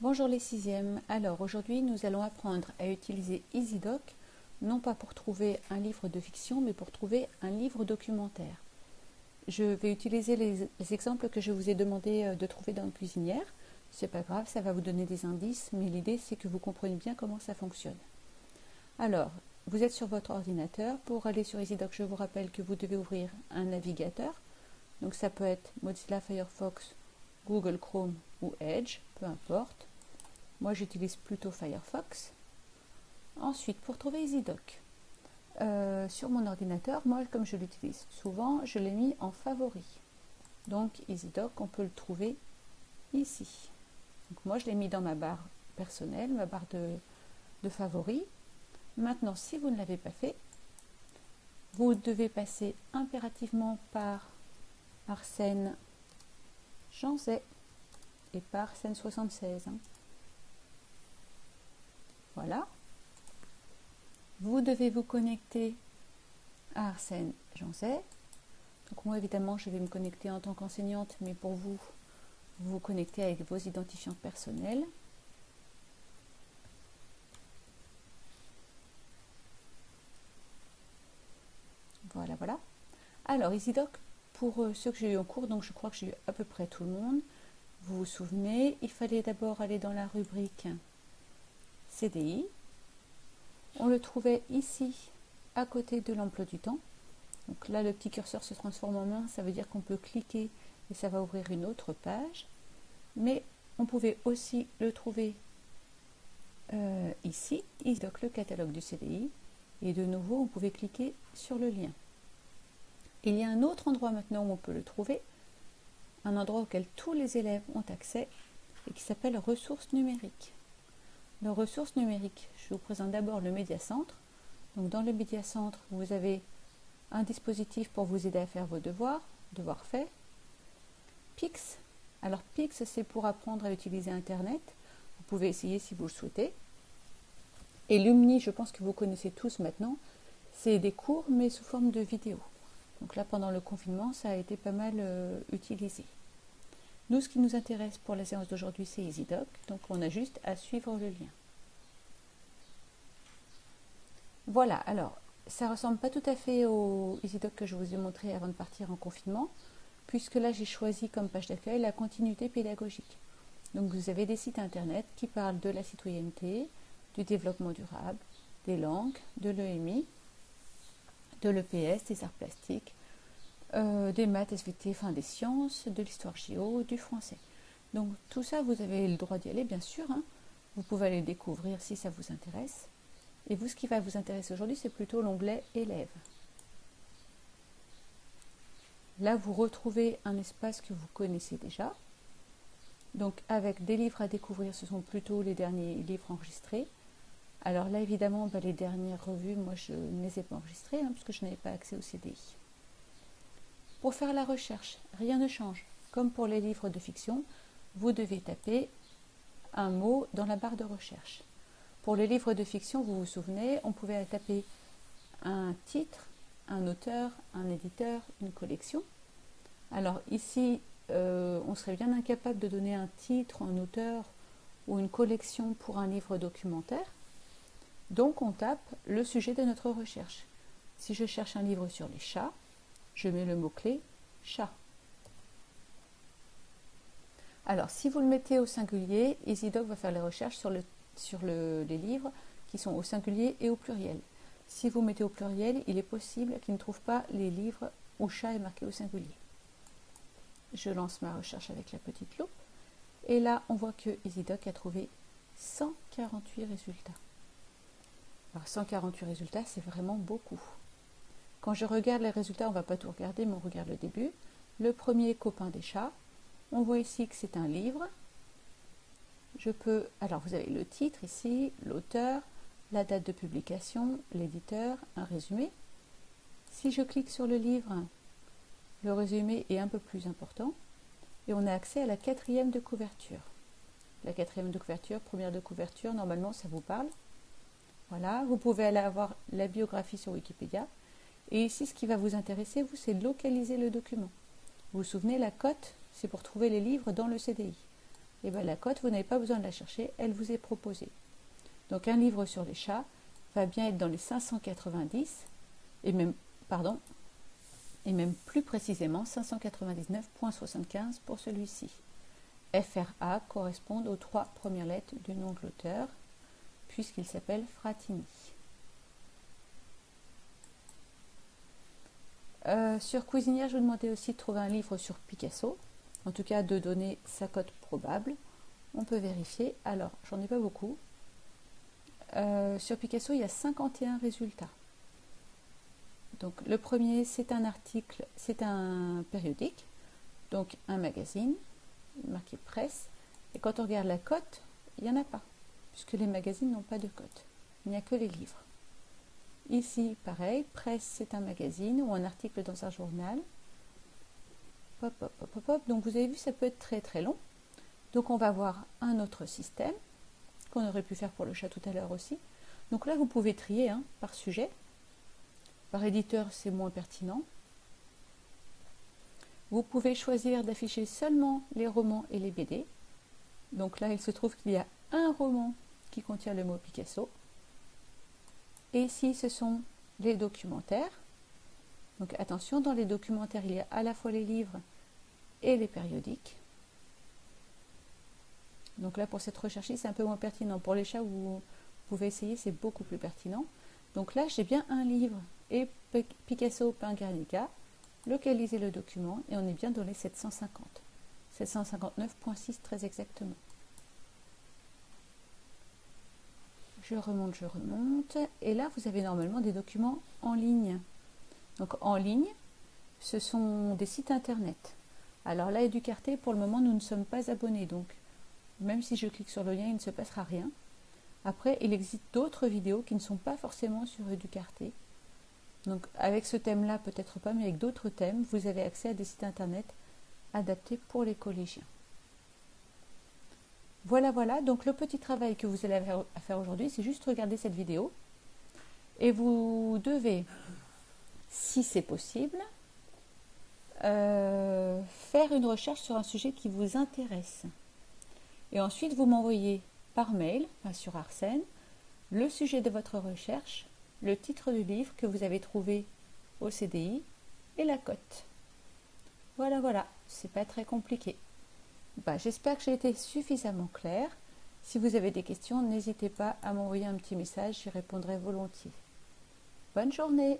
Bonjour les sixièmes. Alors aujourd'hui nous allons apprendre à utiliser EasyDoc, non pas pour trouver un livre de fiction, mais pour trouver un livre documentaire. Je vais utiliser les exemples que je vous ai demandé de trouver dans Cuisinière. C'est pas grave, ça va vous donner des indices, mais l'idée c'est que vous compreniez bien comment ça fonctionne. Alors, vous êtes sur votre ordinateur. Pour aller sur EasyDoc, je vous rappelle que vous devez ouvrir un navigateur. Donc ça peut être Mozilla Firefox, Google Chrome ou Edge, peu importe. Moi, j'utilise plutôt Firefox. Ensuite, pour trouver EasyDoc, sur mon ordinateur, moi, comme je l'utilise souvent, je l'ai mis en favori. Donc, EasyDoc, on peut le trouver ici. Donc, moi, je l'ai mis dans ma barre personnelle, ma barre de favoris. Maintenant, si vous ne l'avez pas fait, vous devez passer impérativement par Arsène Janzet et par Arsène76. Voilà. Vous devez vous connecter à Arsène Janzet. Donc moi, évidemment, je vais me connecter en tant qu'enseignante, mais pour vous, vous vous connectez avec vos identifiants personnels. Voilà, voilà. Alors, EasyDoc, pour ceux que j'ai eu en cours, donc je crois que j'ai eu à peu près tout le monde. Vous vous souvenez, il fallait d'abord aller dans la rubrique CDI. On le trouvait ici, à côté de l'emploi du temps. Donc là, le petit curseur se transforme en main, ça veut dire qu'on peut cliquer et ça va ouvrir une autre page. Mais on pouvait aussi le trouver ici, EasyDoc, le catalogue du CDI. Et de nouveau, on pouvait cliquer sur le lien. Il y a un autre endroit maintenant où on peut le trouver, un endroit auquel tous les élèves ont accès et qui s'appelle ressources numériques. Les ressources numériques, je vous présente d'abord le médiacentre. Donc dans le médiacentre, vous avez un dispositif pour vous aider à faire vos devoirs faits. Pix, alors Pix c'est pour apprendre à utiliser Internet. Vous pouvez essayer si vous le souhaitez. Et Lumni, je pense que vous connaissez tous maintenant, c'est des cours mais sous forme de vidéo. Donc là pendant le confinement, ça a été pas mal utilisé. Nous, ce qui nous intéresse pour la séance d'aujourd'hui, c'est EasyDoc. Donc on a juste à suivre le lien. Voilà, alors ça ressemble pas tout à fait au EasyDoc que je vous ai montré avant de partir en confinement, puisque là j'ai choisi comme page d'accueil la continuité pédagogique. Donc vous avez des sites internet qui parlent de la citoyenneté, du développement durable, des langues, de l'EMI, de l'EPS, des arts plastiques, des maths, SVT, enfin des sciences, de l'histoire géo, du français. Donc tout ça, vous avez le droit d'y aller, bien sûr. Vous pouvez aller le découvrir si ça vous intéresse. Et vous, ce qui va vous intéresser aujourd'hui, c'est plutôt l'onglet élèves. Là, vous retrouvez un espace que vous connaissez déjà. Donc avec des livres à découvrir, ce sont plutôt les derniers livres enregistrés. Alors là, évidemment, les dernières revues, moi, je ne les ai pas enregistrées, puisque je n'avais pas accès au CDI. Pour faire la recherche, rien ne change. Comme pour les livres de fiction, vous devez taper un mot dans la barre de recherche. Pour les livres de fiction, vous vous souvenez, on pouvait taper un titre, un auteur, un éditeur, une collection. Alors ici, on serait bien incapable de donner un titre, un auteur ou une collection pour un livre documentaire. Donc on tape le sujet de notre recherche. Si je cherche un livre sur les chats, je mets le mot-clé chat. Alors si vous le mettez au singulier, EasyDoc va faire les recherches sur les livres qui sont au singulier et au pluriel. Si vous mettez au pluriel, il est possible qu'il ne trouve pas les livres où chat est marqué au singulier. Je lance ma recherche avec la petite loupe et là on voit que EasyDoc a trouvé 148 résultats. Alors 148 résultats, c'est vraiment beaucoup. Quand je regarde les résultats, on ne va pas tout regarder, mais on regarde le début. Le premier, Copain des chats. On voit ici que c'est un livre. Alors vous avez le titre ici, l'auteur, la date de publication, l'éditeur, un résumé. Si je clique sur le livre, le résumé est un peu plus important et on a accès à la quatrième de couverture. La quatrième de couverture, première de couverture, normalement ça vous parle. Voilà, vous pouvez aller avoir la biographie sur Wikipédia. Et ici, ce qui va vous intéresser, vous, c'est de localiser le document. Vous vous souvenez, la cote, c'est pour trouver les livres dans le CDI. et bien la cote, vous n'avez pas besoin de la chercher, elle vous est proposée. Donc un livre sur les chats va bien être dans les 590, et même plus précisément 599,75 pour celui-ci. FRA correspondent aux 3 premières lettres du nom de l'auteur, puisqu'il s'appelle Fratini. Sur Cuisinière, je vous demandais aussi de trouver un livre sur Picasso, en tout cas de donner sa cote probable. On peut vérifier. Alors, j'en ai pas beaucoup. Sur Picasso, il y a 51 résultats. Donc, le premier, c'est un article, c'est un périodique, donc un magazine, marqué presse. Et quand on regarde la cote, il n'y en a pas, puisque les magazines n'ont pas de cote. Il n'y a que les livres. Ici, pareil, presse, c'est un magazine ou un article dans un journal. Hop, hop, hop, hop, hop. Donc, vous avez vu, ça peut être très très long. Donc, on va voir un autre système qu'on aurait pu faire pour le chat tout à l'heure aussi. Donc là, vous pouvez trier par sujet. Par éditeur, c'est moins pertinent. Vous pouvez choisir d'afficher seulement les romans et les BD. Donc là, il se trouve qu'il y a un roman qui contient le mot Picasso. Et ici, ce sont les documentaires. Donc attention, dans les documentaires, il y a à la fois les livres et les périodiques. Donc là, pour cette recherche-ci, c'est un peu moins pertinent. Pour les chats, vous pouvez essayer, c'est beaucoup plus pertinent. Donc là, j'ai bien un livre et Picasso peint Guernica. Localiser le document et on est bien dans les 750. 759.6 très exactement. Je remonte. Et là, vous avez normalement des documents en ligne. Donc en ligne, ce sont des sites internet. Alors là, Educarte, pour le moment, nous ne sommes pas abonnés. Donc, même si je clique sur le lien, il ne se passera rien. Après, il existe d'autres vidéos qui ne sont pas forcément sur Educarte. Donc avec ce thème-là, peut-être pas, mais avec d'autres thèmes, vous avez accès à des sites internet adaptés pour les collégiens. Voilà, donc le petit travail que vous allez faire aujourd'hui, c'est juste regarder cette vidéo. Et vous devez, si c'est possible, faire une recherche sur un sujet qui vous intéresse. Et ensuite, vous m'envoyez par mail, sur Arsène, le sujet de votre recherche, le titre du livre que vous avez trouvé au CDI et la cote. Voilà, c'est pas très compliqué. J'espère que j'ai été suffisamment claire. Si vous avez des questions, n'hésitez pas à m'envoyer un petit message, j'y répondrai volontiers. Bonne journée!